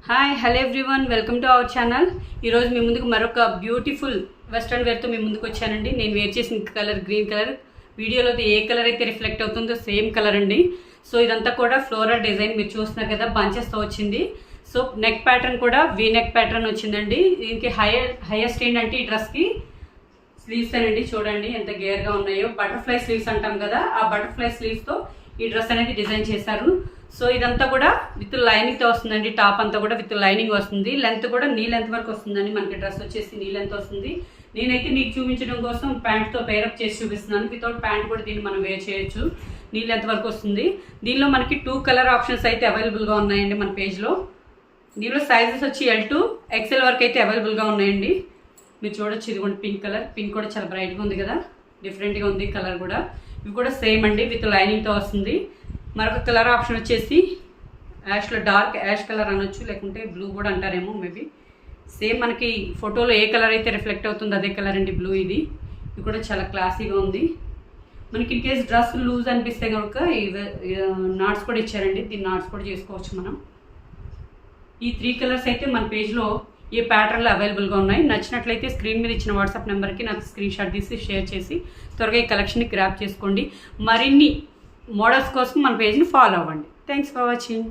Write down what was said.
Hi hello everyone, welcome to our channel. ఈరోజు మీ ముందుకు మరొక బ్యూటిఫుల్ వెస్ట్రన్ వేర్తో మీ ముందుకు వచ్చానండి. నేను వేర్ చేసిన కలర్ గ్రీన్ కలర్. వీడియోలో ఏ కలర్ అయితే రిఫ్లెక్ట్ అవుతుందో సేమ్ కలర్ అండి. సో ఇదంతా కూడా ఫ్లోరల్ డిజైన్ మీరు చూస్తున్నారు కదా, బంచెస్తో వచ్చింది. సో నెక్ ప్యాటర్న్ కూడా వీ నెక్ ప్యాటర్న్ వచ్చిందండి. దీనికి హైయెస్ట్ ఏంటంటే ఈ డ్రెస్కి స్లీవ్స్ అండి. చూడండి ఎంత గేర్గా ఉన్నాయో. బటర్ఫ్లై స్లీవ్స్ అంటాం కదా, ఆ బటర్ఫ్లై స్లీవ్స్తో ఈ డ్రెస్ అనేది డిజైన్ చేశారు. సో ఇదంతా కూడా విత్ లైనింగ్తో వస్తుందండి. టాప్ అంతా కూడా విత్ లైనింగ్ వస్తుంది. లెంత్ కూడా నీ లెంత్ వరకు వస్తుందండి. మనకి డ్రెస్ వచ్చేసి నీ లెంత్ వస్తుంది. నేనైతే మీకు చూపించడం కోసం ప్యాంట్తో పేరప్ చేసి చూపిస్తున్నాను. వితౌట్ ప్యాంట్ కూడా దీన్ని మనం వేర్ చేయొచ్చు. నీ లెంత్ వరకు వస్తుంది. దీనిలో మనకి 2 కలర్ ఆప్షన్స్ అయితే అవైలబుల్గా ఉన్నాయండి మన పేజ్లో. దీనిలో సైజెస్ వచ్చి L2 XL వరకు అయితే అవైలబుల్గా ఉన్నాయండి. మీరు చూడొచ్చు, ఇది కూడా పింక్ కలర్. పింక్ కూడా చాలా బ్రైట్గా ఉంది కదా, డిఫరెంట్గా ఉంది కలర్ కూడా. ఇవి కూడా సేమ్ అండి, విత్ లైనింగ్తో వస్తుంది. మరొక కలర్ ఆప్షన్ వచ్చేసి యాష్లో డార్క్ యాష్ కలర్ అనొచ్చు, లేకుంటే బ్లూ కూడా అంటారేమో మేబీ. సేమ్ మనకి ఫోటోలో ఏ కలర్ అయితే రిఫ్లెక్ట్ అవుతుందో అదే కలర్ అండి బ్లూ. ఇది కూడా చాలా క్లాసీగా ఉంది. మనకి ఇన్ కేస్ డ్రెస్ లూజ్ అనిపిస్తే కనుక నాట్స్ కూడా ఇచ్చారండి. దీన్ని నాట్స్ కూడా చేసుకోవచ్చు మనం. ఈ 3 కలర్స్ అయితే మన పేజ్లో ఏ ప్యాటర్న్లో అవైలబుల్గా ఉన్నాయి. నచ్చినట్లయితే స్క్రీన్ మీద ఇచ్చిన వాట్సాప్ నెంబర్కి నాకు స్క్రీన్ షాట్ తీసి షేర్ చేసి త్వరగా ఈ కలెక్షన్ని గ్రాప్ చేసుకోండి. మరిన్ని మోడల్స్ కోసం మన పేజ్ని ఫాలో అవ్వండి. Thanks for watching.